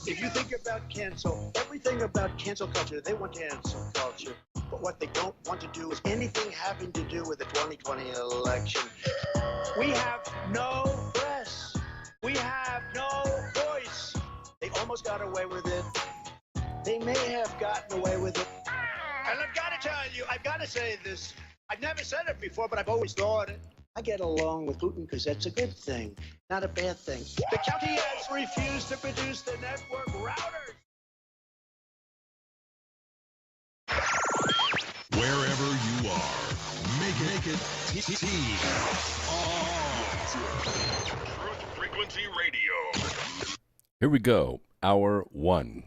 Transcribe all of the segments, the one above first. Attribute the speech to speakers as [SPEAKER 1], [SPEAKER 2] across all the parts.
[SPEAKER 1] If you think about everything about cancel culture, they want cancel culture. But what they don't want to do is anything having to do with the 2020 election. We have no press. We have no voice. They almost got away with it. They may have gotten away with it. And I've got to tell you, I've got to say this. I've never said it before, but I've always thought it. I get along with Putin because that's a good thing, not a bad thing. The county has refused to produce the network routers.
[SPEAKER 2] Wherever you are, make it team. Truth Frequency Radio.
[SPEAKER 3] Here we go, hour one.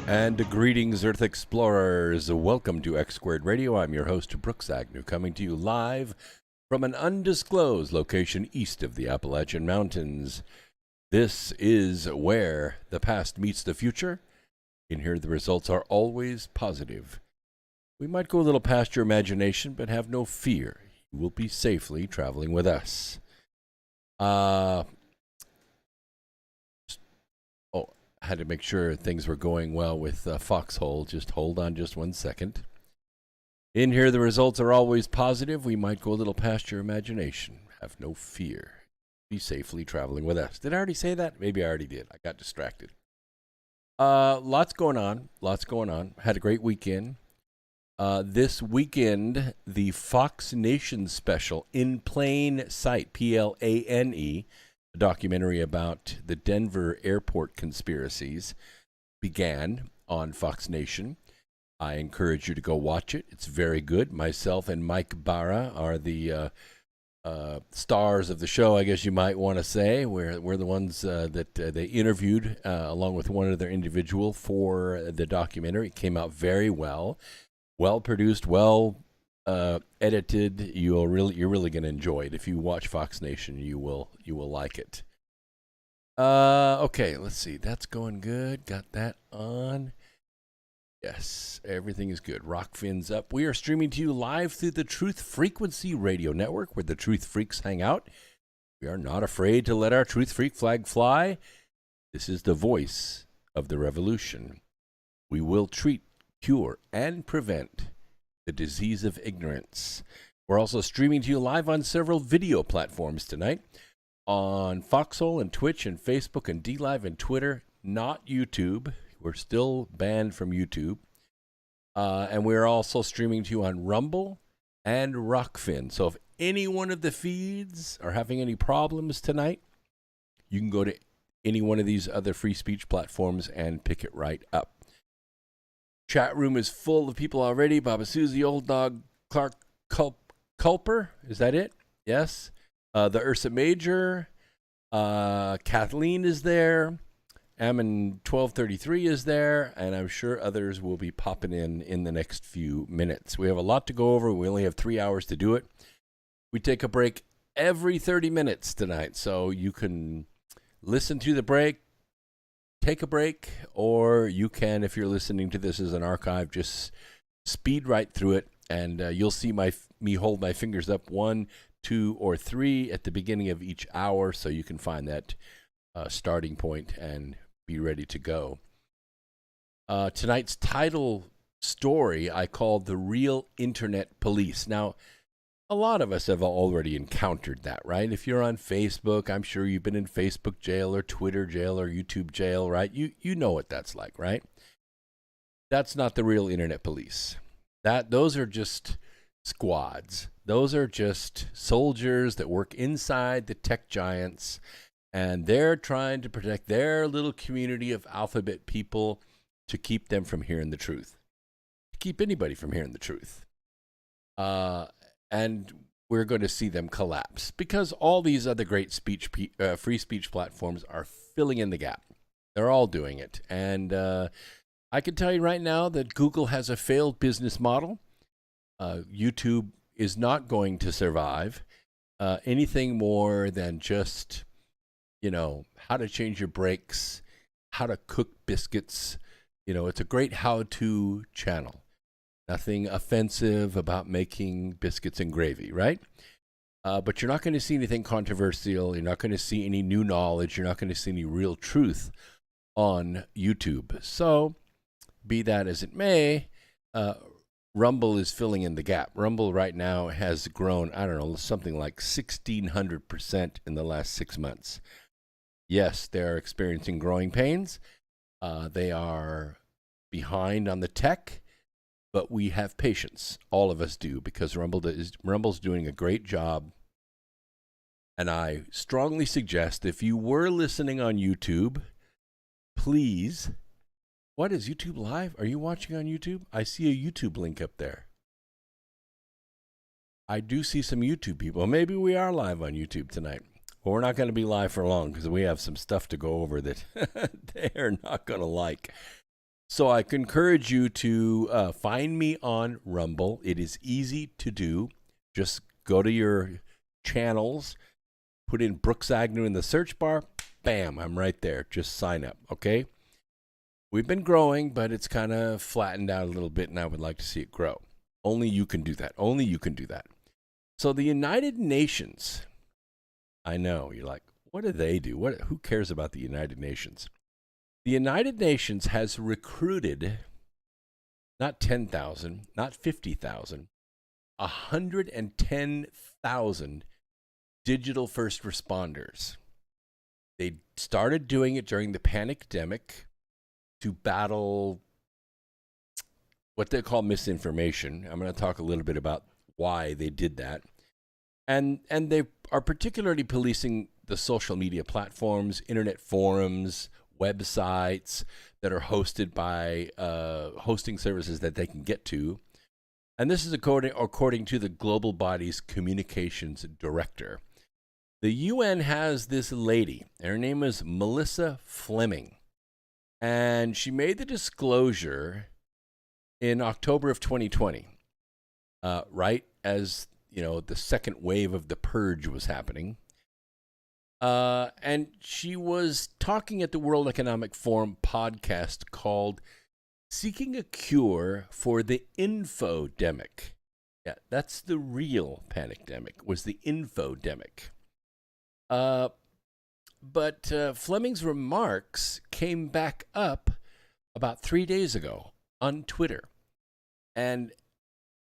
[SPEAKER 3] And greetings, Earth Explorers. Welcome to X Squared Radio. I'm your host, Brooks Agnew, coming to you live from an undisclosed location east of the Appalachian Mountains. This is where the past meets the future. In here, the results are always positive. We might go a little past your imagination, but have no fear. You will be safely traveling with us. Had to make sure things were going well with Foxhole. Just hold on just 1 second. In here, the results are always positive. We might go a little past your imagination. Have no fear. Be safely traveling with us. Did I already say that? Maybe I already did. I got distracted. Lots going on. Had a great weekend. This weekend, the Fox Nation special, In Plain Sight, Plane, a documentary about the Denver airport conspiracies, began on Fox Nation. I encourage you to go watch it. It's very good. Myself and Mike Barra are the stars of the show, I guess you might want to say. We're the ones that they interviewed along with one other individual for the documentary. It came out very well. Well produced, well edited. You're really going to enjoy it. If you watch Fox Nation, you will like it. Okay, let's see. That's going good. Got that on. Yes, everything is good. Rockfin's up. We are streaming to you live through the Truth Frequency Radio Network, where the Truth Freaks hang out. We are not afraid to let our Truth Freak flag fly. This is the voice of the revolution. We will treat, cure, and prevent the disease of ignorance. We're also streaming to you live on several video platforms tonight. On Foxhole and Twitch and Facebook and DLive and Twitter, not YouTube. We're still banned from YouTube. And we're also streaming to you on Rumble and Rockfin. So if any one of the feeds are having any problems tonight, you can go to any one of these other free speech platforms and pick it right up. Chat room is full of people already. Baba Susie, Old Dog, Clark Culper. Is that it? Yes. The Ursa Major. Kathleen is there. Ammon 1233 is there. And I'm sure others will be popping in the next few minutes. We have a lot to go over. We only have 3 hours to do it. We take a break every 30 minutes tonight. So you can listen to the break, take a break, or you can, if you're listening to this as an archive, just speed right through it, and you'll see me hold my fingers up 1, 2, or 3 at the beginning of each hour, so you can find that starting point and be ready to go. Tonight's title story I called The Real Internet Police. Now, a lot of us have already encountered that, right? If you're on Facebook, I'm sure you've been in Facebook jail or Twitter jail or YouTube jail, right? You know what that's like, right? That's not the real internet police. Those are just squads. Those are just soldiers that work inside the tech giants, and they're trying to protect their little community of alphabet people to keep them from hearing the truth, to keep anybody from hearing the truth. And we're going to see them collapse because all these other great free speech platforms are filling in the gap. They're all doing it. And I can tell you right now that Google has a failed business model. YouTube is not going to survive anything more than just, how to change your brakes, how to cook biscuits. It's a great how-to channel. Nothing offensive about making biscuits and gravy, right? But you're not going to see anything controversial. You're not going to see any new knowledge. You're not going to see any real truth on YouTube. So, be that as it may, Rumble is filling in the gap. Rumble right now has grown, something like 1,600% in the last 6 months. Yes, they're experiencing growing pains. They are behind on the tech, but we have patience. All of us do, because Rumble's doing a great job. And I strongly suggest, if you were listening on YouTube, please. What is YouTube Live? Are you watching on YouTube? I see a YouTube link up there. I do see some YouTube people. Maybe we are live on YouTube tonight. Well, we're not going to be live for long because we have some stuff to go over that they are not going to like. So I encourage you to find me on Rumble. It is easy to do. Just go to your channels, put in Brooks Agnew in the search bar. Bam, I'm right there. Just sign up, okay? We've been growing, but it's kind of flattened out a little bit, and I would like to see it grow. Only you can do that. Only you can do that. So the United Nations, I know, you're like, what do they do? Who cares about the United Nations? The United Nations has recruited not 10,000, not 50,000, 110,000 digital first responders. They started doing it during the pandemic to battle what they call misinformation. I'm going to talk a little bit about why they did that. And they are particularly policing the social media platforms, internet forums, websites that are hosted by hosting services that they can get to. And this is according to the global body's communications director. The UN has this lady. Her name is Melissa Fleming. And she made the disclosure in October of 2020, right as the second wave of the purge was happening. And she was talking at the World Economic Forum podcast called Seeking a Cure for the Infodemic. Yeah, that's the real panicdemic, was the infodemic. But Fleming's remarks came back up about 3 days ago on Twitter. And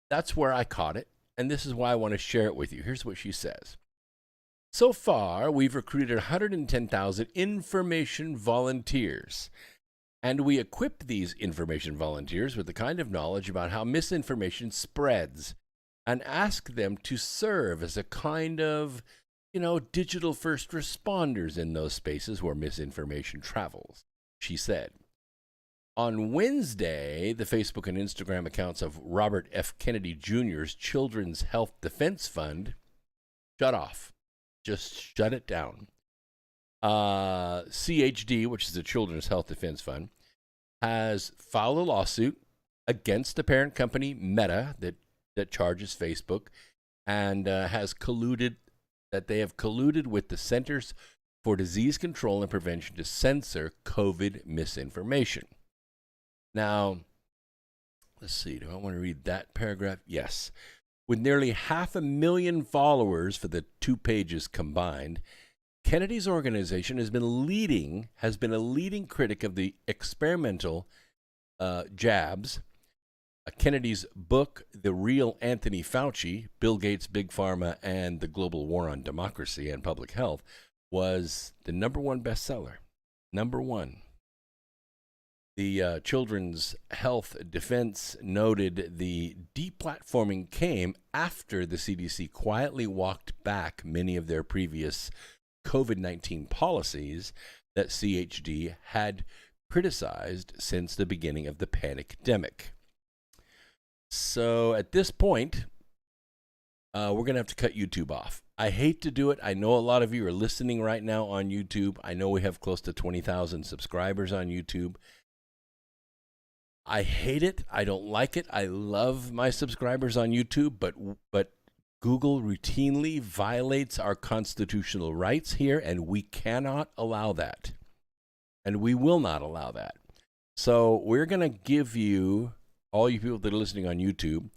[SPEAKER 3] that's where I caught it. And this is why I want to share it with you. Here's what she says. So far, we've recruited 110,000 information volunteers. And we equip these information volunteers with the kind of knowledge about how misinformation spreads and ask them to serve as a kind of, digital first responders in those spaces where misinformation travels, she said. On Wednesday, the Facebook and Instagram accounts of Robert F. Kennedy Jr.'s Children's Health Defense Fund shut off. Just shut it down. CHD, which is the Children's Health Defense Fund, has filed a lawsuit against the parent company Meta that charges Facebook, and has colluded with the Centers for Disease Control and Prevention to censor COVID misinformation. Now, let's see. Do I want to read that paragraph? Yes. With nearly 500,000 followers for the 2 pages combined, Kennedy's organization has been a leading critic of the experimental jabs. Kennedy's book, The Real Anthony Fauci, Bill Gates, Big Pharma, and the Global War on Democracy and Public Health, was the #1 bestseller. #1. The Children's Health Defense noted the deplatforming came after the CDC quietly walked back many of their previous COVID-19 policies that CHD had criticized since the beginning of the pandemic. So at this point, we're going to have to cut YouTube off. I hate to do it. I know a lot of you are listening right now on YouTube. I know we have close to 20,000 subscribers on YouTube. I hate it. I don't like it. I love my subscribers on YouTube, but Google routinely violates our constitutional rights here, and we cannot allow that. And we will not allow that. So we're going to give you, all you people that are listening on YouTube,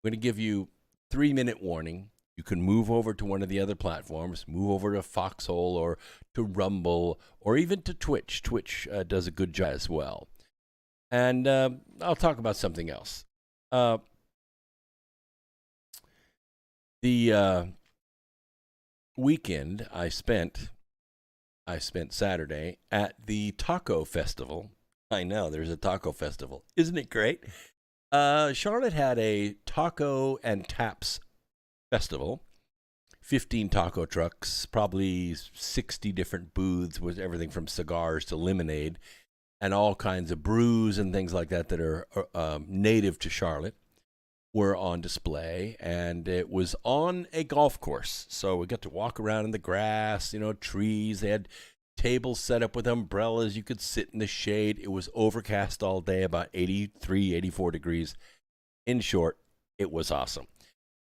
[SPEAKER 3] we're going to give you 3-minute warning. You can move over to one of the other platforms, move over to Foxhole or to Rumble or even to Twitch. Twitch does a good job as well. And I'll talk about something else. The weekend I spent Saturday at the Taco Festival. I know, there's a Taco Festival. Isn't it great? Charlotte had a Taco and Taps Festival. 15 taco trucks, probably 60 different booths with everything from cigars to lemonade and all kinds of brews and things like that that are native to Charlotte were on display. And it was on a golf course. So we got to walk around in the grass, trees. They had tables set up with umbrellas. You could sit in the shade. It was overcast all day, about 83, 84 degrees. In short, it was awesome.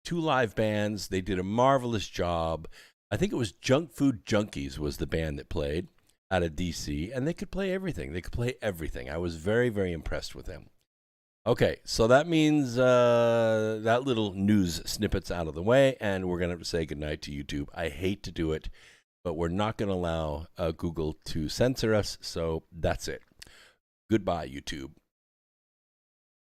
[SPEAKER 3] 2 live bands. They did a marvelous job. I think it was Junk Food Junkies was the band that played out of D.C., and they could play everything. They could play everything. I was very, very impressed with them. Okay, so that means that little news snippet's out of the way, and we're going to have to say goodnight to YouTube. I hate to do it, but we're not going to allow Google to censor us, so that's it. Goodbye, YouTube.